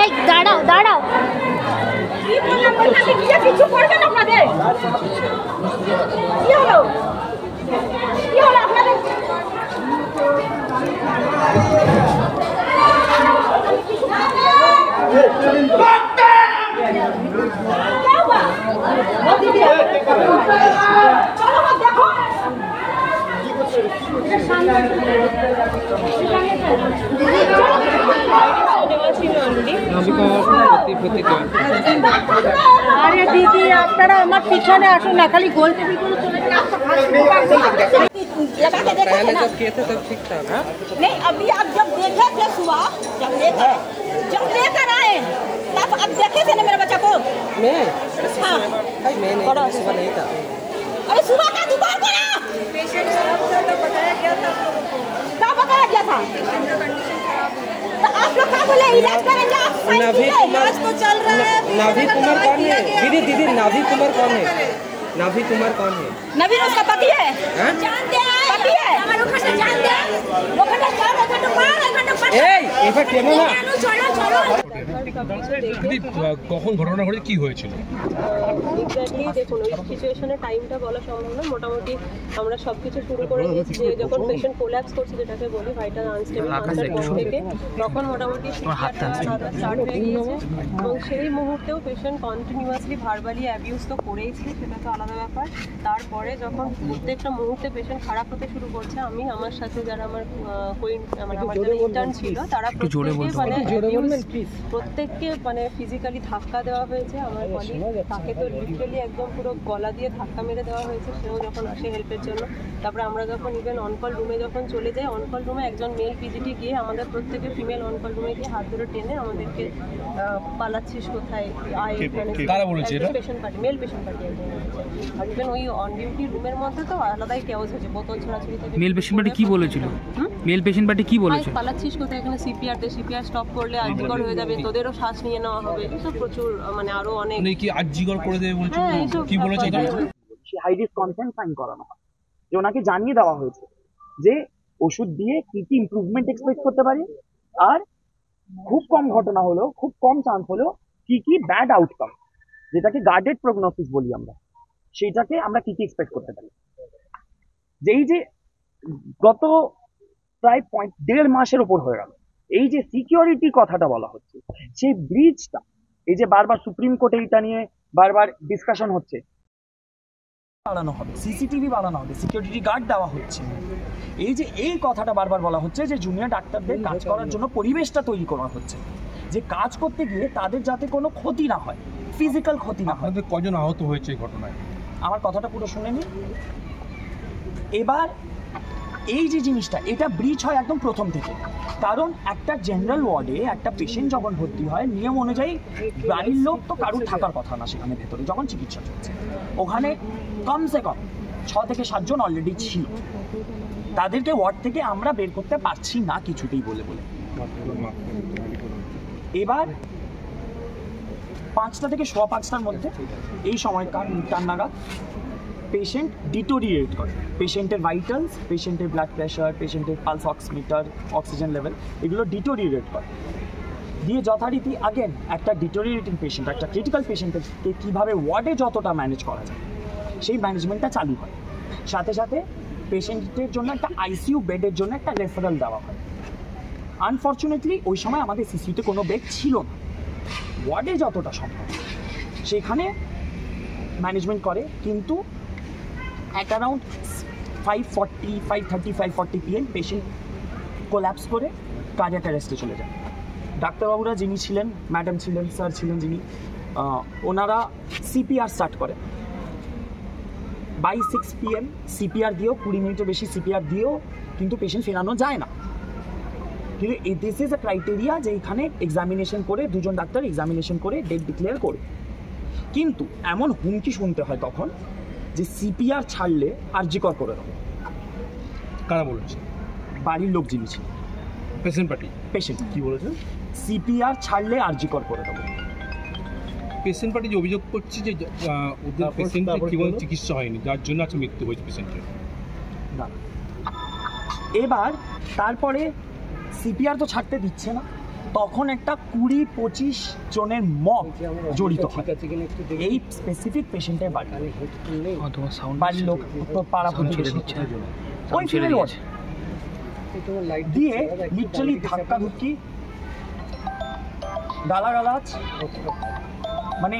এই দাঁড়াও দাঁড়াও, কিছু করবেন আপনাদের? কি হলো আপনাদের? अरे दीदी আপনারা আমার পিছনে আসুন না, खाली गोलते बिल्कुल पहले जब किए थे तब ठीक था ना? नहीं, अभी आप जब देखा थे सुबह, जब लेकर आए तब आप देखे थे ना मेरे बच्चा को? मैं नहीं, सुबह नहीं था। अरे सुबह का दोपहर को ना पेशेंट तो बताया गया था, क्या बताया गया था? तो आप लोग क्या बोले इलाज करेंगे? आप इलाज तो चल रहा है। नाभी कुमार कौन है? दीदी नाभी कुमार कौन है? नाभी कुमार कौन है? नवीन उसका पति है। जानते हैं? पति है। हमारे ऊपर से जानते हैं। वो खंडा चार है, खंडा पार है, खंडा पार। ए, এবার কেন না? চলো। কখন ঘটনা ঘটে, কি হয়েছিল? এক্স্যাক্টলি দেখুন, ওই সিচুয়েশনের টাইমটা বলা সম্ভব না। মোটামুটি আমরা সবকিছু শুরু করে দিয়েছি যে যখন পেশেন্ট কোল্যাপস করছে, যেটাকে বলি ভাইটাল আনস্টেবল থেকে, তখন মোটামুটি স্টার্ট হয়ে গিয়েছে এবং সেই মুহূর্তেও পেশেন্ট কন্টিনিউয়াসলি ভার্বালি অ্যাবিউজ তো করেইছে, সেটা তো আলাদা ব্যাপার। তারপরে যখন প্রত্যেকটা মুহূর্তে পেশেন্ট খারাপ হতে শুরু করছে, আমি আমার সাথে যারা আমার যারা ইন্টার্ন ছিল তারা প্রত্যেককে মানে ফিজিক্যালি ধাক্কা দেওয়া হয়েছে। আমার কলিগ তাকে তো লিটারালি একদম পুরো গলা দিয়ে ধাক্কা মেরে দেওয়া হয়েছে, সেও যখন আসে হেল্পের জন্য। তারপরে আমরা যখন ইভেন অনকল রুমে যখন চলে যাই, অনকল রুমে একজন মেল পিজিটি গিয়ে আমাদের প্রত্যেকে ফিমেল অনকল রুমে গিয়ে হাত ধরে টেনে আমাদেরকে পালাচ্ছিস কোথায়, patient party, male patient party একজন। আর ইভেন ওই অন ডিউটি রুমের মধ্যে তো আলাদাই কেওস হয়েছে, বোতল ছোড়াছুড়ি থেকে। মেল পেশেন্ট পার্টি কি বলেছিল? মেল পেশেন্ট পার্টি কি বলেছে? পালাচ্ছিস কোথায়, এখানে সিপিআর স্টপ করলে আর্জিকর হয়ে যাবে, তোদেরও শ্বাস নিয়ে নেওয়া হবে, এসব প্রচুর মানে আরো অনেক কি আর্জিকর করে দেবে বলছে, কি বলেছে? হাই রিস্ক কনসেন্ট সাইন করানো হয়, যে ওনাকে জানিয়ে দেওয়া হয়েছে যে ওষুধ দিয়ে কি কি ইমপ্রুভমেন্ট এক্সপেক্ট করতে পারি, আর খুব কম ঘটনা হলেও, খুব কম চান্স হলেও কি কি ব্যাড আউটকাম, যেটাকে গার্ডেড প্রগনোসিস বলি আমরা, সেটাকে আমরা কি কি এক্সপেক্ট করতে পারি। যেই যে গত প্রায় 1.5 মাসের উপর হয়ে গেল, এই যে সিকিউরিটি কথাটা বলা হচ্ছে, সেই ব্রিজটা, এই যে বারবার সুপ্রিম কোর্টে এটা নিয়ে বারবার ডিসকাশন হচ্ছে, বাড়ানো হবে, সিসিটিভি বাড়ানো হবে, সিকিউরিটি গার্ড দেওয়া হচ্ছে। এই যে এই কথাটা বারবার বলা হচ্ছে যে জুনিয়র ডাক্তারদের কাজ করার জন্য পরিবেশটা তৈরি করা হচ্ছে, যে কাজ করতে গিয়ে তাদের যাতে কোনো ক্ষতি না হয়, ফিজিক্যাল ক্ষতি না হয়। কজন আহত হয়েছে এই ঘটনায়? আমার কথাটা পুরো শুনে নিন। এবার এই যে জিনিসটা, এটা ব্রিচ হয় একদম প্রথম থেকে। কারণ একটা জেনারেল ওয়ার্ডে একটা পেশেন্ট যখন ভর্তি হয়, নিয়ম অনুযায়ী বাড়ির লোক তো কারুর থাকার কথা না সেখানে ভেতরে, যখন চিকিৎসা চলছে। ওখানে কমসে কম 6 থেকে 7 জন অলরেডি ছিল, তাদেরকে ওয়ার্ড থেকে আমরা বের করতে পারছি না কিছুতেই বলে। এবার 5টা থেকে 5:15টার মধ্যে এই সময়কার নাগাদ পেশেন্ট ডিটোরিয়েট করে, পেশেন্টের ভাইটালস, পেশেন্টের ব্লাড প্রেশার, পেশেন্টের পালস অক্সিমিটার, অক্সিজেন লেভেল, এগুলো ডিটোরিয়েট করে। দিয়ে যথারীতি আগেন একটা ডিটোরিয়েটিং পেশেন্ট, একটা ক্রিটিক্যাল পেশেন্টকে কীভাবে ওয়ার্ডে যতটা ম্যানেজ করা যায় সেই ম্যানেজমেন্টটা চালু হয়। সাথে সাথে পেশেন্টের জন্য একটা আইসিইউ বেডের জন্য একটা রেফারেল দেওয়া হয়। আনফর্চুনেটলি ওই সময় আমাদের সিসিউতে কোনো বেড ছিল না, ওয়ার্ডে যতটা সম্ভব সেখানে ম্যানেজমেন্ট করে। কিন্তু at around 5:40, 5:30, 5:40 PM patient collapse করে কার্ডিয়াক অ্যারেস্টে চলে যায়। ডাক্তারবাবুরা যিনি ছিলেন, ম্যাডাম ছিলেন, স্যার ছিলেন যিনি, ওনারা সিপিআর স্টার্ট করে। বাই 6 PM সিপিআর দিয়েও, 20 মিনিটের বেশি সিপিআর দিয়েও কিন্তু পেশেন্ট ফেরানো যায় না। কিন্তু দিস ইজ আ ক্রাইটেরিয়া যে এখানে এক্সামিনেশন করে, 2 জন ডাক্তার এক্সামিনেশন করে ডেট ডিক্লেয়ার করে। কিন্তু এমন হুমকি শুনতে হয় তখন যে সিপিআর ছাড়লে আরজিকর করে দেবো। কারা বলেছে? বাড়ির লোক যিনি ছিল, পেশেন্ট কি বলেছে? সিপিআর ছাড়লে আরজিকর করে দেবো। পেশেন্ট পার্টি যে অভিযোগ করছে যে ওদের পেশেন্টের ঠিকমতো চিকিৎসা হয়নি, যার জন্য আজকে মৃত্যু হয়েছে পেশেন্টের। এবার তারপরে সিপিআর তো ছাড়তে দিচ্ছে না, তখন একটা 20-25 জনের মব জড়িত হয় এই স্পেসিফিক পেশেন্টের বাড়ির লোক, পাড়া প্রতিবেশী, ওই ফিমেল ওয়ার্ড দিয়ে লিটারালি ধাক্কাধুক্কি, গালাগালাজ, মানে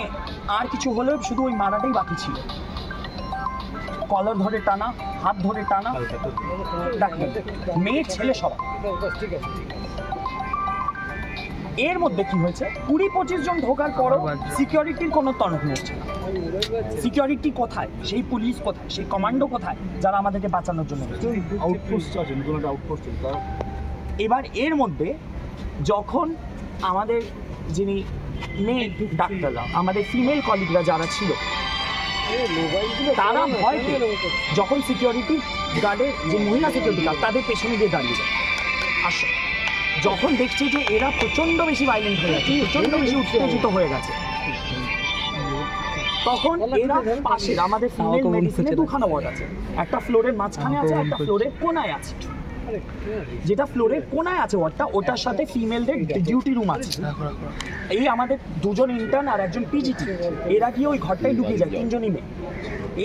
আর কিছু হলেও শুধু ওই মারাটাই বাকি ছিল। কলার ধরে টানা, হাত ধরে টানা, মেয়ে ছেলে সব। এর মধ্যে কি হয়েছে, 20-25 জন ঢোকার পরও সিকিউরিটির কোনো তনখ হচ্ছে না। সিকিউরিটি কোথায়, সেই পুলিশ কোথায়, সেই কমান্ডো কোথায় যারা আমাদেরকে বাঁচানোর জন্য। এবার এর মধ্যে যখন আমাদের যিনি মেয়ে ডাক্তাররা, আমাদের ফিমেল কলিগরা যারা ছিল, তারা ভয় পেয়ে যখন সিকিউরিটি গার্ডের যে মহিলা সিকিউরিটি গার্ড তাদের পেছনে গিয়ে দাঁড়িয়ে যায়, আসো, যখন দেখছে যে এরা প্রচন্ড বেশি ভাইলেন্ট হয়ে গেছে, প্রচন্ড বেশি উত্তেজিত হয়ে গেছে, তখন এরা পাশের আমাদের ফিমেল মেডিসিনে দুখানা ওয়ার্ড আছে, একটা ফ্লোরের মাঝখানে আছে, একটা ফ্লোরের কোনায় আছে। যেটা ফ্লোরের কোনায় আছে ওয়ার্ডটা, ওটার সাথে ফিমেলদের ডিউটি রুম আছে। এই আমাদের 2 জন ইন্টার্ন আর একজন পিজিটি, এরা গিয়ে ওই ঘরটায় ঢুকে যায়, 3 জনই মেয়ে।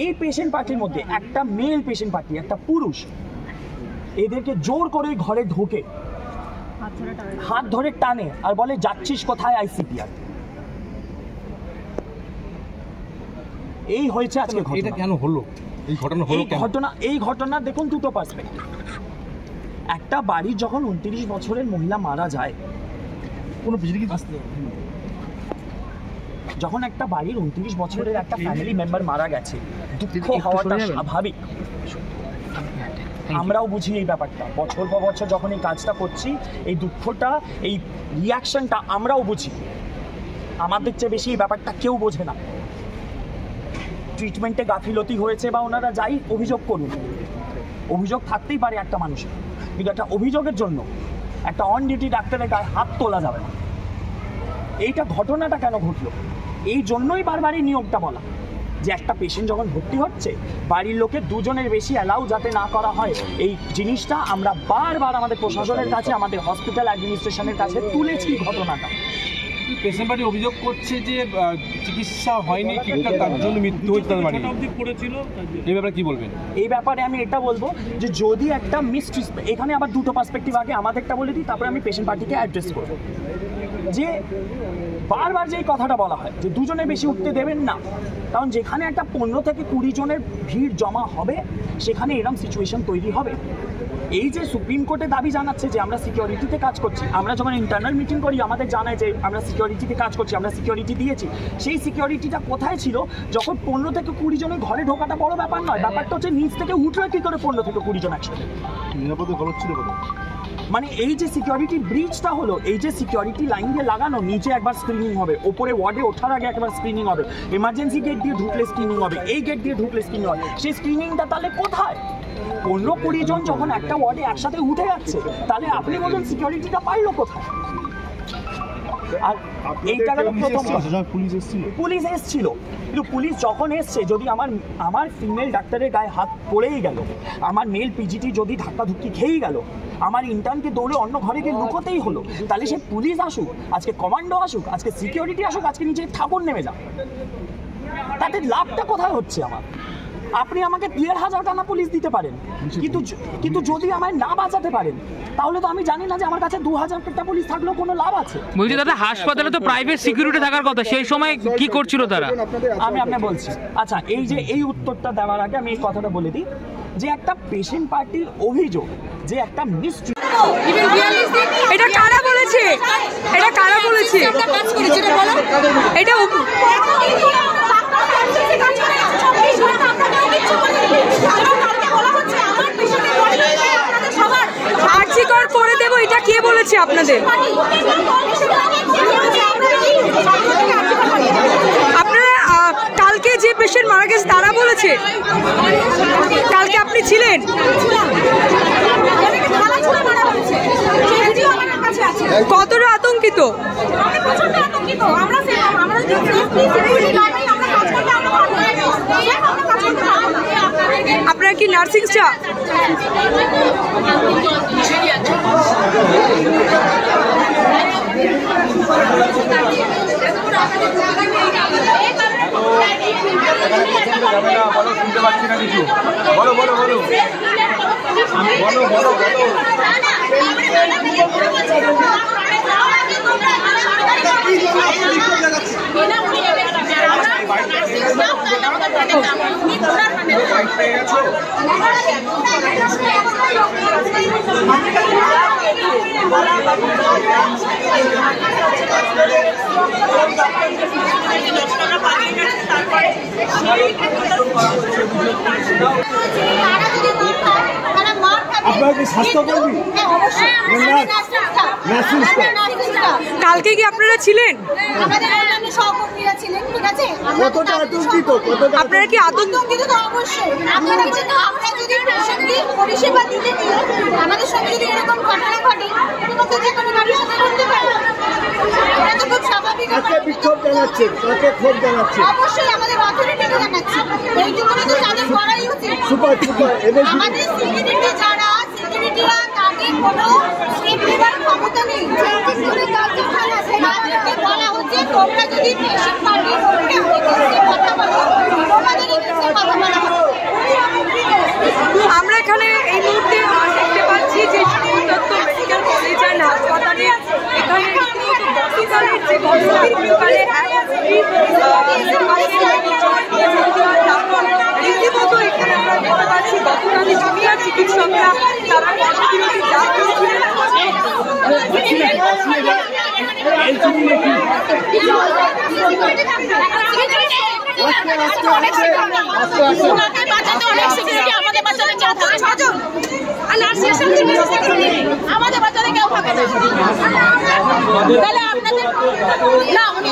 এই পেশেন্ট পার্টির মধ্যে একটা মেল পেশেন্ট পার্টি, একটা পুরুষ, এদেরকে জোর করে ঘরে ঢোকে, হাত ধরে টানে আর বলে যাচ্ছিস কোথায় আইসিপিআর। এই হয়েছে আজকে ঘটনা। কেন হলো এই ঘটনা? এই ঘটনা দেখুন দুটো পার্সপেক্টিভ। একটা বাড়ির যখন 29 বছরের মহিলা মারা যায়, যখন একটা বাড়ির 29 বছরের একটা ফ্যামিলি মেম্বার মারা গেছে, দুঃখ হওয়াটা স্বাভাবিক। আমরাও বুঝি এই ব্যাপারটা, বছর পর বছর যখন এই কাজটা করছি, এই দুঃখটা, এই রিয়াকশনটা আমরাও বুঝি। আমাদের চেয়ে বেশি এই ব্যাপারটা কেউ বোঝে না। ট্রিটমেন্টে গাফিলতি হয়েছে বা ওনারা যাই অভিযোগ করুন, অভিযোগ থাকতেই পারে একটা মানুষের, কিন্তু একটা অভিযোগের জন্য একটা অন ডিউটি ডাক্তারের গায়ে হাত তোলা যাবে না। এইটা ঘটনাটা কেন ঘটলো, এই জন্যই বারবার এই নিয়মটা বলা যে একটা পেশেন্ট যখন ভর্তি হচ্ছে, বাড়ির লোকের 2 জনের বেশি অ্যালাউ যাতে না করা হয়। এই জিনিসটা আমরা বারবার আমাদের প্রশাসনের কাছে, আমাদের হসপিটাল অ্যাডমিনিস্ট্রেশনের কাছে তুলেছি ঘটনাটা। পেশেন্ট পার্টি অভিযোগ করছে যে চিকিৎসা হয়নি ঠিকঠাক, তার জন্য মৃত্যু হয়েছে তার বাড়ি। এই ব্যাপারে কি বলবেন? এই ব্যাপারে আমি এটা বলবো যে যদি একটা এখানে আবার দুটো পার্সপেক্টিভ, আগে আমাদেরটা বলে দিই, তারপরে আমি পেশেন্ট পার্টিকে অ্যাড্রেস করবো। যে বারবার যে কথাটা বলা হয় যে 2 জনের বেশি উঠতে দেবেন না, কারণ যেখানে একটা 15 থেকে 20 জনের ভিড় জমা হবে, সেখানে এরকম সিচুয়েশন তৈরি হবে। এই যে সুপ্রিম কোর্টে দাবি জানাচ্ছে যে আমরা সিকিউরিটিতে কাজ করছি, আমরা যখন ইন্টারনাল মিটিং করি আমাদের জানায় যে আমরা সিকিউরিটিতে কাজ করছি, আমরা সিকিউরিটি দিয়েছি। সেই সিকিউরিটিটা কোথায় ছিল যখন 15 থেকে 20 জনের ঘরে ঢোকাটা বড় ব্যাপার নয়, ব্যাপারটা হচ্ছে নিচ থেকে উঠলে কি করে 15 থেকে 20 জন একসাথে। নিরাপদে খরচ ছিল মানে এই যে সিকিউরিটি ব্রিজটা হলো, এই যে সিকিউরিটি লাইন দিয়ে লাগানো, নিচে একবার স্ক্রিনিং হবে, ওপরে ওয়ার্ডে ওঠার আগে একবার স্ক্রিনিং হবে, এমার্জেন্সি গেট দিয়ে ঢুকলে স্ক্রিনিং হবে, এই গেট দিয়ে ঢুকলে স্ক্রিনিং হবে। সেই স্ক্রিনিংটা তাহলে কোথায়? 15-20 জন যখন একটা ওয়ার্ডে একসাথে উঠে যাচ্ছে, তাহলে আপনি বলুন সিকিউরিটিটা পাইলো কোথায়? আর এইটা গেল প্রথম কথা। পুলিশ এসেছিল, কিন্তু পুলিশ যখন এসছে, যদি আমার ফিমেল ডাক্তারের গায়ে হাত পড়েই গেল, আমার মেল পিজিটি যদি ধাক্কাধুক্কি খেয়েই গেল, আমার ইন্টার্নকে দৌড়ে অন্য ঘরে গিয়ে লুকোতেই হলো, তাহলে সে পুলিশ আসুক, আজকে কমান্ডো আসুক, আজকে সিকিউরিটি আসুক, আজকে নিচে ঠাকুর নেমে যাক, তাদের লাভটা কোথায় হচ্ছে আমার? আপনি আমাকে 1500 টাকা পুলিশ দিতে পারেন, কিন্তু যদি আমায় না বাঁচাতে পারেন, তাহলে তো আমি জানি না যে আমার কাছে 2000 টাকা পুলিশ থাকলেও কোনো লাভ আছে। বলছি দাদা, হাসপাতালে তো প্রাইভেট সিকিউরিটি থাকার কথা, সেই সময় কি করছিল তারা? আমি আপনাকে বলছি। আচ্ছা, এই উত্তরটা দেওয়ার আগে আমি এই কথাটা বলে দিই যে একটা পেশেন্ট পার্টির অভিযোগ যে একটা এটা কারা বলেছে? এটা কারা বলেছে? এটা আর্জিকর করে দেবো, এটা কে বলেছে আপনাদের? আপনারা কালকে যে পেশেন্ট মারা গেছে তারা বলেছে? কালকে আপনি ছিলেন? কতটা আতঙ্কিত? আপনার কি নার্সিং স্টাফ? যাবে না, বলো, শুনতে পাচ্ছি না কিছু, বলো বলো বলো বলো বলো বলো। আপনারা কি স্বাস্থ্যকর্মী? কালকে কি আপনারা ছিলেন? সহকর্মীরা ছিলেন, ঠিক আছে? কতটা আতঙ্কিত? আপনারা কি আতঙ্কিত? তো অবশ্যই। আমরা যদি পরিষেবা দিতে গিয়ে আমাদের সঙ্গে যদি এরকম ঘটনা ঘটে, তো যে কোনো গাড়ির সাথে ঘটতে পারে, এটা তো খুব স্বাভাবিক। বিক্ষোভ জানাচ্ছে, কাকে ক্ষোভ জানাচ্ছে? অবশ্যই আমাদের অথরিটিকে জানাচ্ছি। এই জন্য তো তাদের করাই উচিত। সুপার আমাদের সিকিউরিটি যারা, সিকিউরিটিরা তাদের কোনো স্টেপ নেবার ক্ষমতা নেই। তাদেরকে বলা হচ্ছে তোমরা যদি পেশেন্ট পার্টির কথা বলো, তোমাদের এগেইনস্টে কথা বলা হবে। আমরা এখানে এই মুহূর্তে দেখতে পাচ্ছি যে দত্ত মেডিকেল কলেজ অ্যান্ড হাসপাতালে এখানে হসপিটালের যে ঘটনাগুলি রীতিমতো এখানে আমরা দেখতে পাচ্ছি গতকাল জুনিয়র চিকিৎসকরা তারা কর্মবিরতি ডাক দিয়েছিলেন। আমাদের বাচ্চাদের কেউ থাকে না। তাহলে আপনাদের না উনি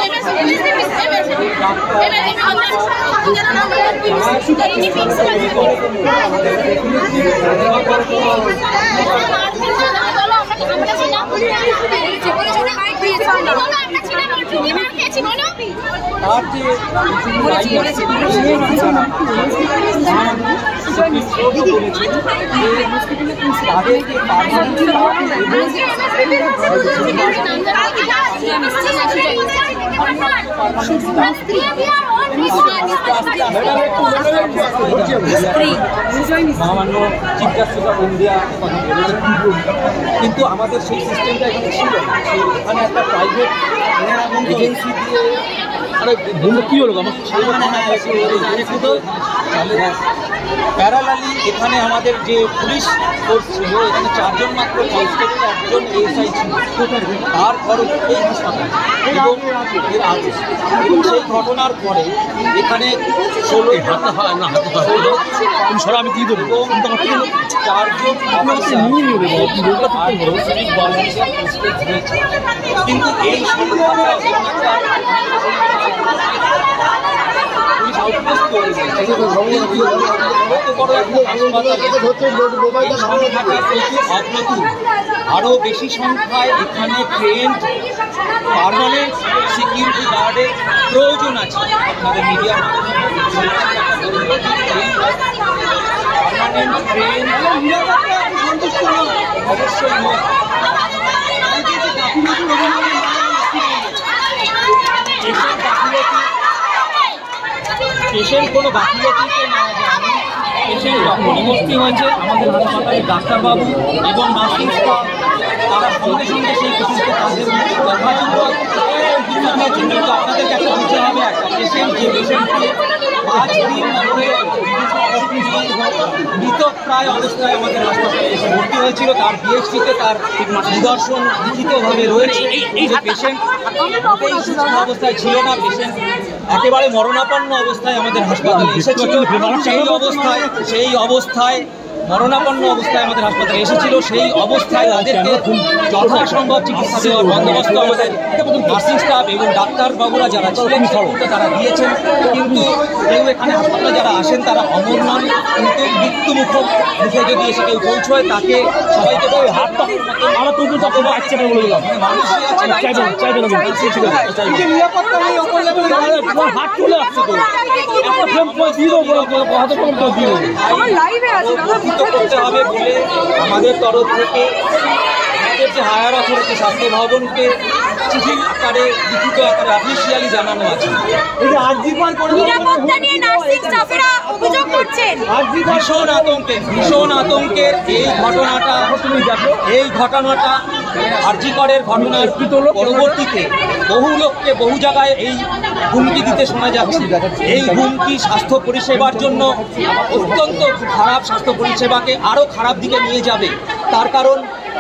মহামান্য চিফ জাস্টিস অফ ইন্ডিয়া কথা বলেছেন, কিন্তু আমাদের সেই সিস্টেমটা এখানে ছিল না। এখানে একটা প্রাইভেট এজেন্সি দিয়ে কি হলো আমার প্যারালালি এখানে আমাদের যে পুলিশ ফোর্স ছিল, এখানে 4 জন মাত্র কনস্টেবল, 1 জন এএসআই ছিল, তার খরচ এই হাসপাতাল এবং এর আগে। এবং সেই ঘটনার পরে এখানে 16 আমি দিয়ে দেবো, 4 জন কিন্তু এই আরো বেশি সংখ্যায় এখানে ট্রেন্ড পার্মানেন্ট সিকিউরিটি গার্ডের প্রয়োজন আছে। আপনাদের মিডিয়ার পার্মানেন্ট ট্রেন্ড অবশ্যই নয়। পেশেন্ট কোনো গাফিলতিতে নেওয়া যায়নি। পেশেন্ট যখনই ভর্তি হয়েছে আমাদের হাসপাতালের ডাক্তারবাবু এবং নার্সিং স্টাফ তারা সঙ্গে সঙ্গে সেই পেশেন্টকে তাদের যথাযথ কিন্তু আপনাদের কাছে বুঝতে হবে, একটা পেশেন্ট যে পেশেন্টকে 5 দিন ধরে মৃতপ্রায় অবস্থায় আমাদের হাসপাতালে এসে ভর্তি হয়েছিল, তার বিএসপিতে তার নিদর্শন লিখিতভাবে রয়েছে। এই পেশেন্ট অবস্থায় ছিল না, পেশেন্ট একেবারে মরণাপন্ন অবস্থায় আমাদের হাসপাতালে এসেছিল। সেই অবস্থায় মরণাপন্ন অবস্থায় আমাদের হাসপাতালে এসেছিল। সেই অবস্থায় তাদেরকে যথাসম্ভব চিকিৎসা দেওয়ার বন্দোবস্ত আমাদের নার্সিং স্টাফ এবং ডাক্তারবাবুরা যারা ছিলেন তারা দিয়েছেন। কিন্তু কেউ এখানে হাসপাতালে যারা আসেন তারা অমর নন, কিন্তু মৃত্যু মুখে যদি এসে কেউ পৌঁছয় তাকে সবাইকে করতে হবে বলে আমাদের তরফ থেকে আমাদের যে হায়ার অথরিটি স্বাস্থ্য ভবনকে চিঠি আকারে লিখিত আকারে অফিসিয়ালি জানানো আছে। এই যে আরজিকর নিরাপত্তা নিয়ে নার্সিং স্টাফেরা অভিযোগ করছেন। ভীষণ আতঙ্কের এই ঘটনাটা আরজিকরের ঘটনার পরবর্তীতে বহু লোককে বহু জায়গায় এই হুমকি দিতে শোনা যাচ্ছে। এই হুমকি স্বাস্থ্য পরিষেবার জন্য অত্যন্ত খারাপ, স্বাস্থ্য পরিষেবাকে আরও খারাপ দিকে নিয়ে যাবে। তার কারণ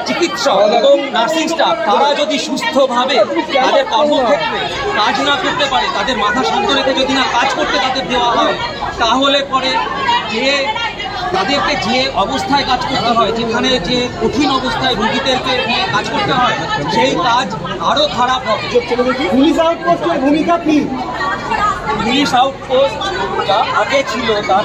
চিকিৎসক এবং নার্সিং স্টাফ তারা যদি সুস্থভাবে তাদের কর্মক্ষেত্রে কাজ না করতে পারে, তাদের মাথা শান্ত রেখে যদি না কাজ করতে তাদের দেওয়া হয়, তাহলে পরে তাদেরকে যে অবস্থায় কাজ করতে হয়, যেখানে যে কঠিন অবস্থায় রোগীদেরকে নিয়ে কাজ করতে হয়, সেই কাজ আরও খারাপ হবে। পুলিশ আউটপোস্টের ভূমিকা কি? পুলিশ আউটপোস্ট যা আগে ছিল তার